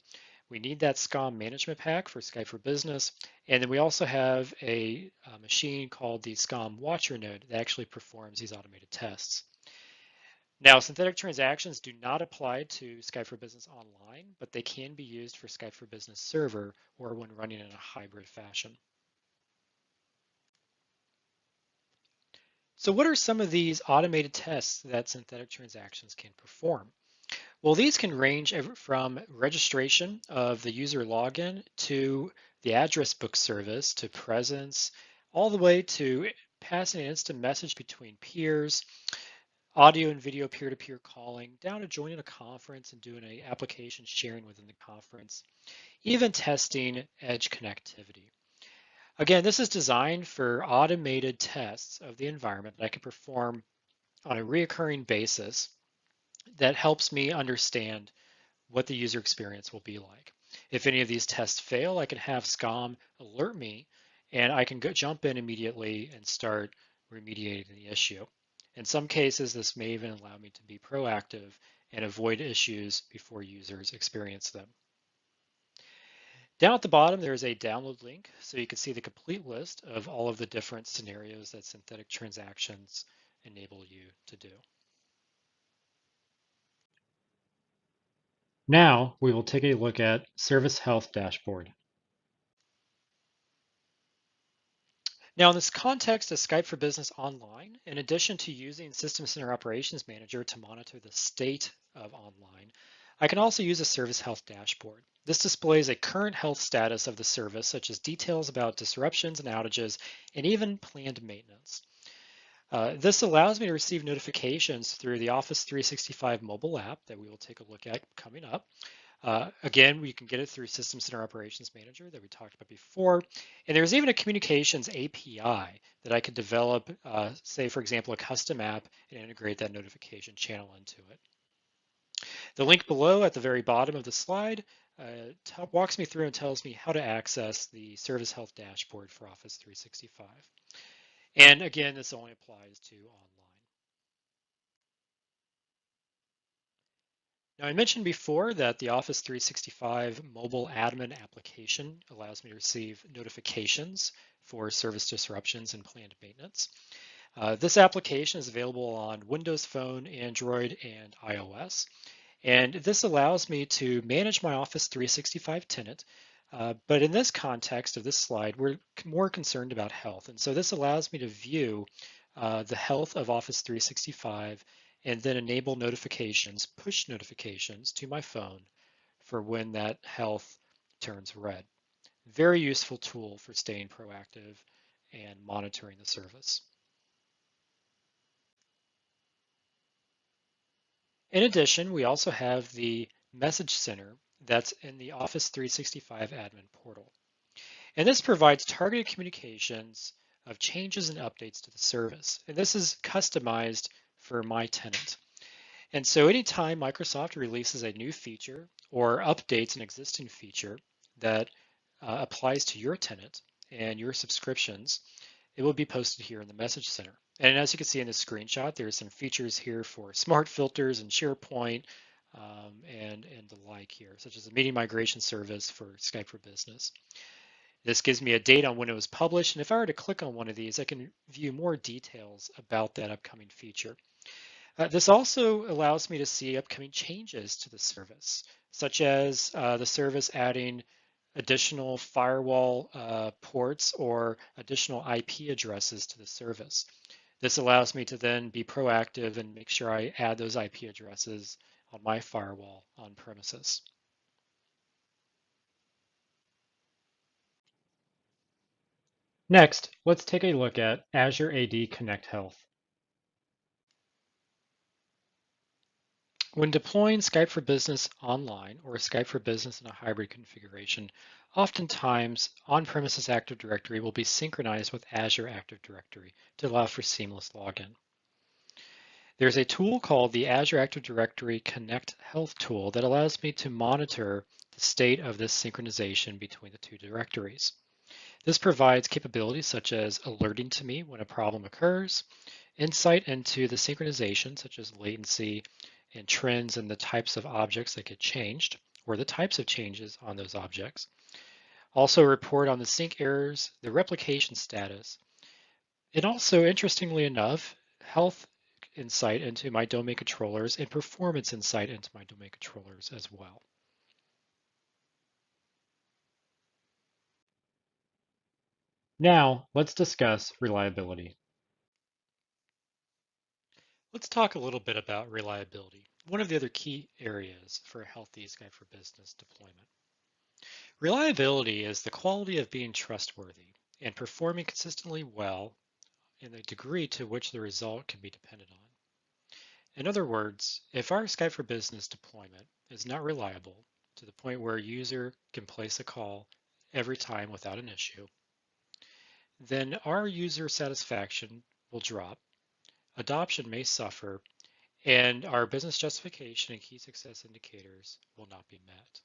We need that SCOM management pack for Skype for Business. And then we also have a machine called the SCOM Watcher node that actually performs these automated tests. Now, synthetic transactions do not apply to Skype for Business Online, but they can be used for Skype for Business Server or when running in a hybrid fashion. So what are some of these automated tests that synthetic transactions can perform? Well, these can range from registration of the user login to the address book service to presence, all the way to passing an instant message between peers, audio and video peer-to-peer calling, down to joining a conference and doing an application sharing within the conference, even testing edge connectivity. Again, this is designed for automated tests of the environment that I can perform on a reoccurring basis that helps me understand what the user experience will be like. If any of these tests fail, I can have SCOM alert me and I can jump in immediately and start remediating the issue. In some cases, this may even allow me to be proactive and avoid issues before users experience them. Down at the bottom, there's a download link, so you can see the complete list of all of the different scenarios that synthetic transactions enable you to do. Now we will take a look at Service Health Dashboard. Now, in this context of Skype for Business Online, in addition to using System Center Operations Manager to monitor the state of online, I can also use a service health dashboard. This displays a current health status of the service, such as details about disruptions and outages, and even planned maintenance. This allows me to receive notifications through the Office 365 mobile app that we will take a look at coming up. Again, we can get it through System Center Operations Manager that we talked about before. And there's even a communications API that I could develop, say, for example, a custom app and integrate that notification channel into it. The link below at the very bottom of the slide walks me through and tells me how to access the Service Health Dashboard for Office 365. And again, this only applies to online. Now, I mentioned before that the Office 365 mobile admin application allows me to receive notifications for service disruptions and planned maintenance. This application is available on Windows Phone, Android, and iOS. And this allows me to manage my Office 365 tenant. But in this context of this slide, we're more concerned about health. And so this allows me to view the health of Office 365 and then enable notifications, push notifications to my phone for when that health turns red. Very useful tool for staying proactive and monitoring the service. In addition, we also have the Message Center that's in the Office 365 admin portal. And this provides targeted communications of changes and updates to the service. And this is customized for my tenant. And so anytime Microsoft releases a new feature or updates an existing feature that applies to your tenant and your subscriptions, it will be posted here in the Message Center. And as you can see in this screenshot, there's some features here for smart filters and SharePoint and the like here, such as the meeting migration service for Skype for Business. This gives me a date on when it was published, and if I were to click on one of these, I can view more details about that upcoming feature. This also allows me to see upcoming changes to the service, such as the service adding additional firewall ports or additional IP addresses to the service. This allows me to then be proactive and make sure I add those IP addresses on my firewall on premises. Next, let's take a look at Azure AD Connect Health. When deploying Skype for Business online or Skype for Business in a hybrid configuration, oftentimes on-premises Active Directory will be synchronized with Azure Active Directory to allow for seamless login. There's a tool called the Azure Active Directory Connect Health tool that allows me to monitor the state of this synchronization between the two directories. This provides capabilities such as alerting to me when a problem occurs, insight into the synchronization such as latency and trends and the types of objects that get changed or the types of changes on those objects. Also report on the sync errors, the replication status, and also interestingly enough, health insight into my domain controllers and performance insight into my domain controllers as well. Now, let's discuss reliability. Let's talk a little bit about reliability, one of the other key areas for a healthy Skype for Business deployment. Reliability is the quality of being trustworthy and performing consistently well in the degree to which the result can be depended on. In other words, if our Skype for Business deployment is not reliable to the point where a user can place a call every time without an issue, then our user satisfaction will drop, adoption may suffer, and our business justification and key success indicators will not be met.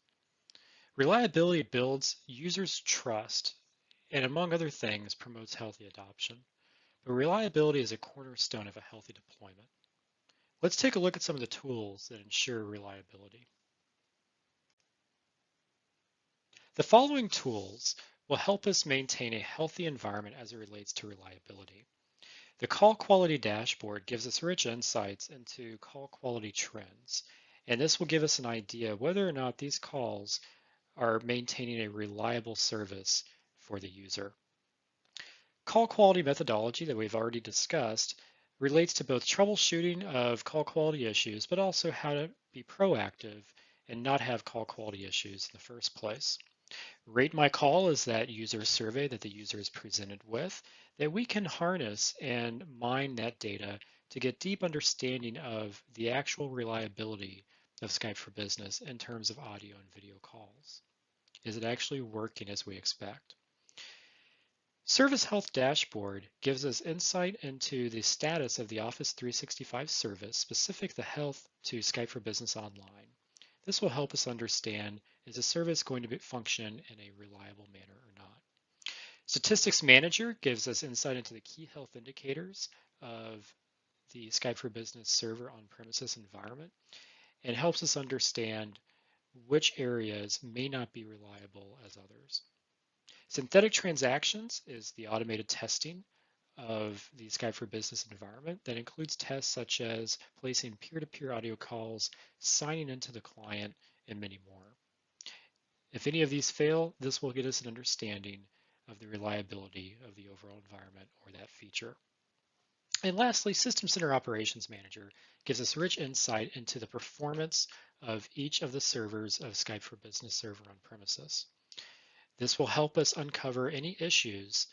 Reliability builds users' trust and, among other things, promotes healthy adoption. But reliability is a cornerstone of a healthy deployment. Let's take a look at some of the tools that ensure reliability. The following tools will help us maintain a healthy environment as it relates to reliability. The call quality dashboard gives us rich insights into call quality trends, and this will give us an idea whether or not these calls are maintaining a reliable service for the user. Call quality methodology that we've already discussed relates to both troubleshooting of call quality issues, but also how to be proactive and not have call quality issues in the first place. Rate My Call is that user survey that the user is presented with that we can harness and mine that data to get deep understanding of the actual reliability of Skype for Business in terms of audio and video calls. Is it actually working as we expect? Service Health Dashboard gives us insight into the status of the Office 365 service specific to health to Skype for Business Online. This will help us understand, is the service going to function in a reliable manner or not? Statistics Manager gives us insight into the key health indicators of the Skype for Business server on-premises environment and helps us understand which areas may not be reliable as others. Synthetic transactions is the automated testing of the Skype for Business environment that includes tests such as placing peer-to-peer audio calls, signing into the client, and many more. If any of these fail, this will get us an understanding of the reliability of the overall environment or that feature. And lastly, System Center Operations Manager gives us rich insight into the performance of each of the servers of Skype for Business server on premises. This will help us uncover any issues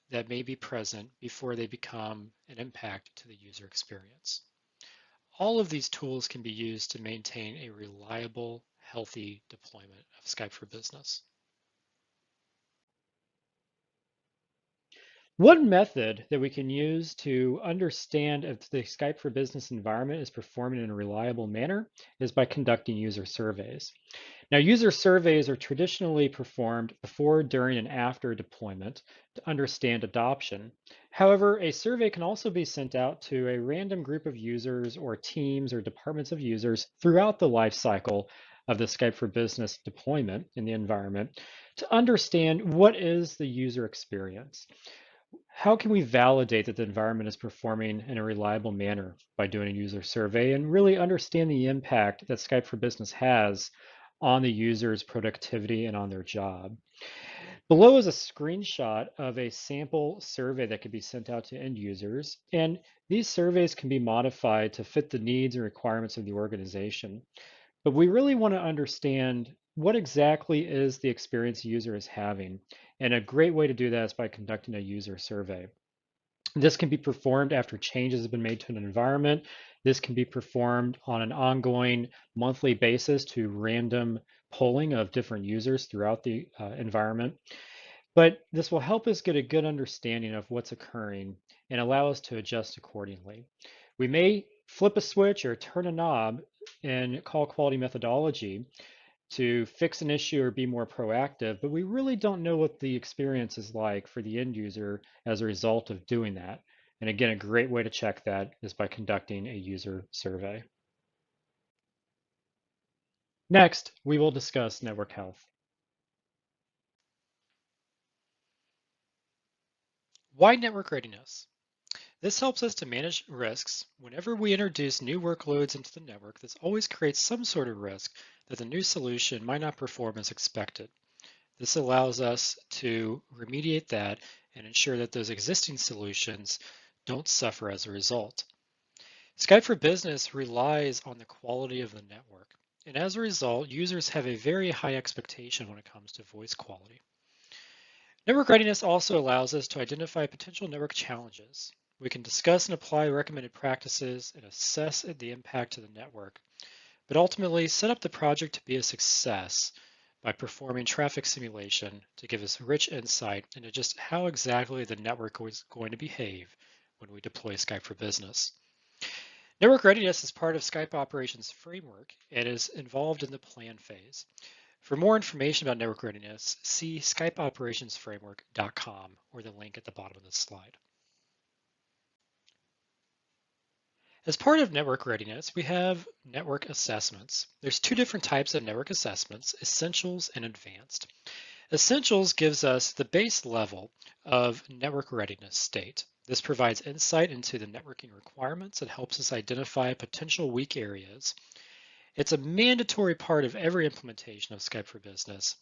that may be present before they become an impact to the user experience. All of these tools can be used to maintain a reliable, healthy deployment of Skype for Business. One method that we can use to understand if the Skype for Business environment is performing in a reliable manner is by conducting user surveys. Now, user surveys are traditionally performed before, during, and after deployment to understand adoption. However, a survey can also be sent out to a random group of users or teams or departments of users throughout the life cycle of the Skype for Business deployment in the environment to understand what is the user experience. How can we validate that the environment is performing in a reliable manner by doing a user survey and really understand the impact that Skype for Business has on the user's productivity and on their job? Below is a screenshot of a sample survey that could be sent out to end users, and these surveys can be modified to fit the needs and requirements of the organization. But we really want to understand what exactly is the experience the user is having. And a great way to do that is by conducting a user survey. This can be performed after changes have been made to an environment. This can be performed on an ongoing monthly basis to random polling of different users throughout the environment. But this will help us get a good understanding of what's occurring and allow us to adjust accordingly. We may flip a switch or turn a knob in call quality methodology to fix an issue or be more proactive, but we really don't know what the experience is like for the end user as a result of doing that. And again, a great way to check that is by conducting a user survey. Next, we will discuss network health. Why network readiness? This helps us to manage risks. Whenever we introduce new workloads into the network, this always creates some sort of risk that the new solution might not perform as expected. This allows us to remediate that and ensure that those existing solutions don't suffer as a result. Skype for Business relies on the quality of the network, and as a result, users have a very high expectation when it comes to voice quality. Network readiness also allows us to identify potential network challenges. We can discuss and apply recommended practices and assess the impact to the network, but ultimately set up the project to be a success by performing traffic simulation to give us rich insight into just how exactly the network is going to behave when we deploy Skype for Business. Network readiness is part of Skype Operations Framework and is involved in the plan phase. For more information about network readiness, see skypeoperationsframework.com or the link at the bottom of this slide. As part of network readiness, we have network assessments. There's two different types of network assessments, essentials and advanced. Essentials gives us the base level of network readiness state. This provides insight into the networking requirements. It helps us identify potential weak areas. It's a mandatory part of every implementation of Skype for Business,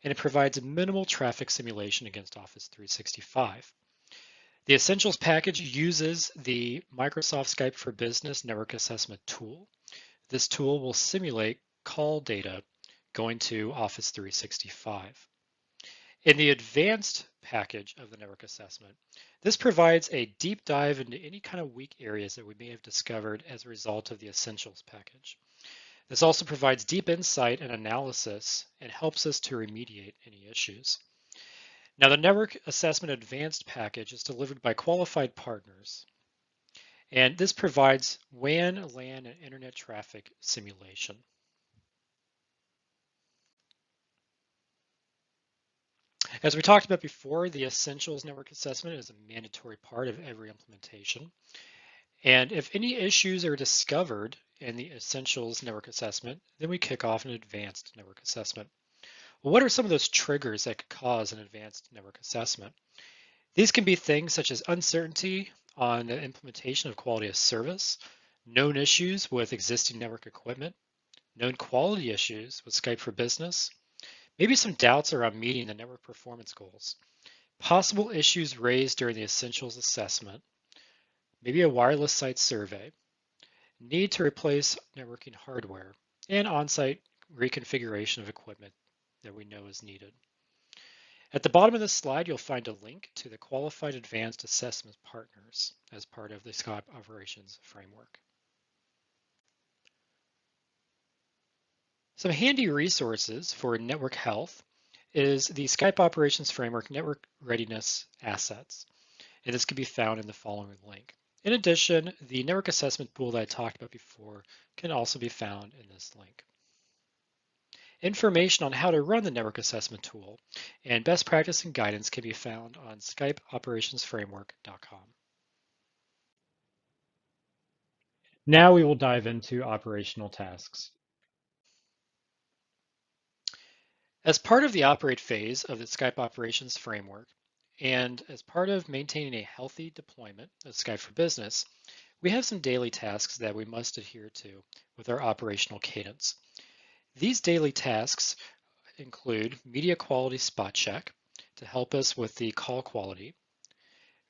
and it provides minimal traffic simulation against Office 365. The Essentials package uses the Microsoft Skype for Business Network Assessment tool. This tool will simulate call data going to Office 365. In the advanced package of the network assessment, this provides a deep dive into any kind of weak areas that we may have discovered as a result of the Essentials package. This also provides deep insight and analysis and helps us to remediate any issues. Now, the Network Assessment Advanced package is delivered by qualified partners, and this provides WAN, LAN, and internet traffic simulation. As we talked about before, the Essentials Network Assessment is a mandatory part of every implementation. And if any issues are discovered in the Essentials Network Assessment, then we kick off an Advanced Network Assessment. Well, what are some of those triggers that could cause an Advanced Network Assessment? These can be things such as uncertainty on the implementation of quality of service, known issues with existing network equipment, known quality issues with Skype for Business, maybe some doubts around meeting the network performance goals, possible issues raised during the Essentials assessment, maybe a wireless site survey, need to replace networking hardware, and on-site reconfiguration of equipment that we know is needed. At the bottom of this slide, you'll find a link to the Qualified Advanced Assessment Partners as part of the Skype Operations Framework. Some handy resources for network health is the Skype Operations Framework Network Readiness Assets, and this can be found in the following link. In addition, the network assessment tool that I talked about before can also be found in this link. Information on how to run the network assessment tool and best practice and guidance can be found on skypeoperationsframework.com. Now we will dive into operational tasks. As part of the operate phase of the Skype Operations Framework, and as part of maintaining a healthy deployment of Skype for Business, we have some daily tasks that we must adhere to with our operational cadence. These daily tasks include media quality spot check to help us with the call quality,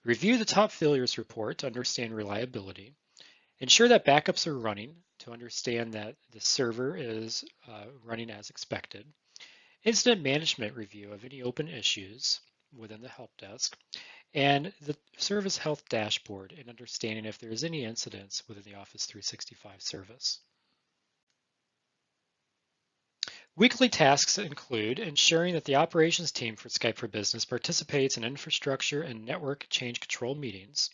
review the top failures report to understand reliability, ensure that backups are running to understand that the server is running as expected, incident management review of any open issues within the help desk, and the service health dashboard and understanding if there is any incidents within the Office 365 service. Weekly tasks include ensuring that the operations team for Skype for Business participates in infrastructure and network change control meetings,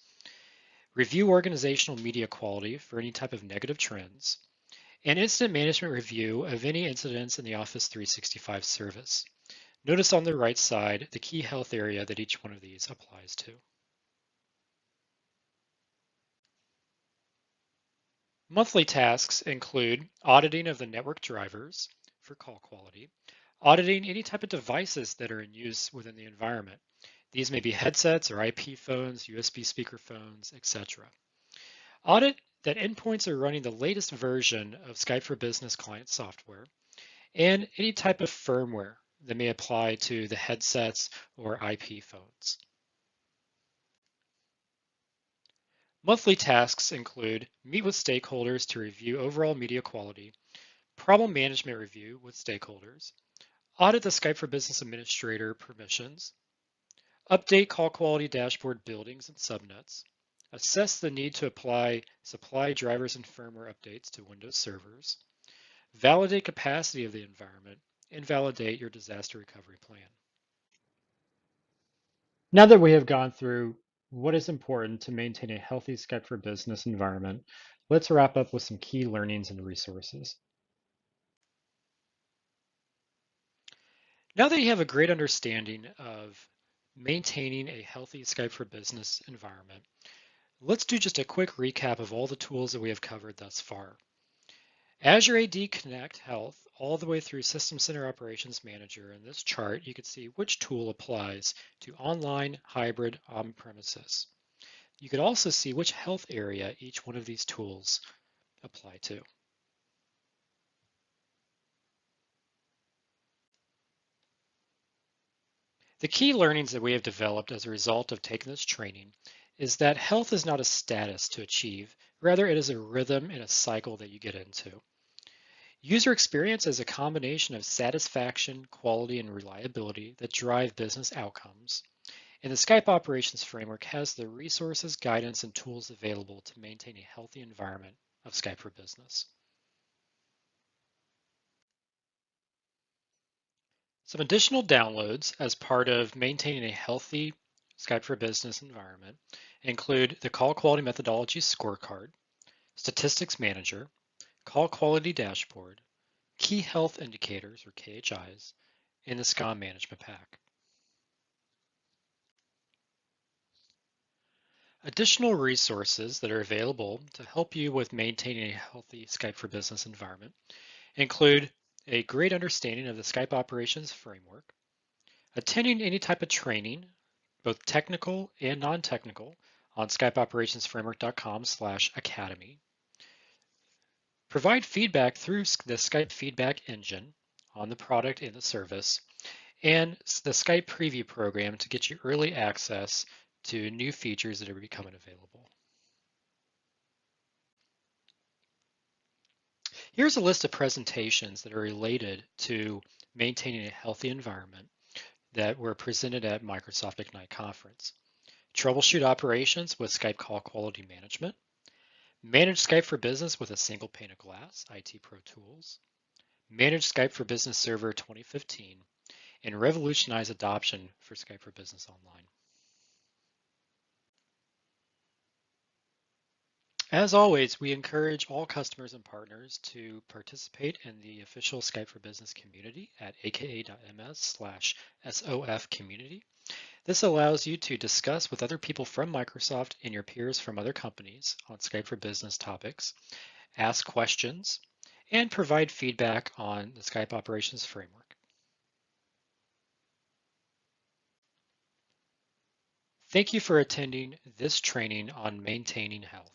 review organizational media quality for any type of negative trends, and incident management review of any incidents in the Office 365 service. Notice on the right side the key health area that each one of these applies to. Monthly tasks include auditing of the network drivers for call quality, auditing any type of devices that are in use within the environment. These may be headsets or IP phones, USB speakerphones, etc. Audit that endpoints are running the latest version of Skype for Business client software and any type of firmware that may apply to the headsets or IP phones. Monthly tasks include meet with stakeholders to review overall media quality, problem management review with stakeholders, audit the Skype for Business administrator permissions, update call quality dashboard buildings and subnets, assess the need to apply supply drivers and firmware updates to Windows servers, validate capacity of the environment, and validate your disaster recovery plan. Now that we have gone through what is important to maintain a healthy Skype for Business environment, let's wrap up with some key learnings and resources. Now that you have a great understanding of maintaining a healthy Skype for Business environment, let's do just a quick recap of all the tools that we have covered thus far. Azure AD Connect Health all the way through System Center Operations Manager. In this chart, you can see which tool applies to online, hybrid, on-premises. You could also see which health area each one of these tools apply to. The key learnings that we have developed as a result of taking this training is that health is not a status to achieve, rather it is a rhythm and a cycle that you get into. User experience is a combination of satisfaction, quality, and reliability that drive business outcomes. And the Skype operations framework has the resources, guidance, and tools available to maintain a healthy environment of Skype for Business. Some additional downloads as part of maintaining a healthy Skype for Business environment include the Call Quality Methodology Scorecard, Statistics Manager, Call Quality Dashboard, Key Health Indicators or KHIs, and the SCOM Management Pack. Additional resources that are available to help you with maintaining a healthy Skype for Business environment include a great understanding of the Skype operations framework, attending any type of training, both technical and non-technical, on skypeoperationsframework.com/academy. Provide feedback through the Skype feedback engine on the product and the service, and the Skype preview program to get you early access to new features that are becoming available. Here's a list of presentations that are related to maintaining a healthy environment that were presented at Microsoft Ignite Conference. Troubleshoot operations with Skype Call Quality Management. Manage Skype for Business with a single pane of glass, IT Pro Tools. Manage Skype for Business Server 2015. And revolutionize adoption for Skype for Business Online. As always, we encourage all customers and partners to participate in the official Skype for Business community at aka.ms/SOF community. This allows you to discuss with other people from Microsoft and your peers from other companies on Skype for Business topics, ask questions, and provide feedback on the Skype operations framework. Thank you for attending this training on maintaining health.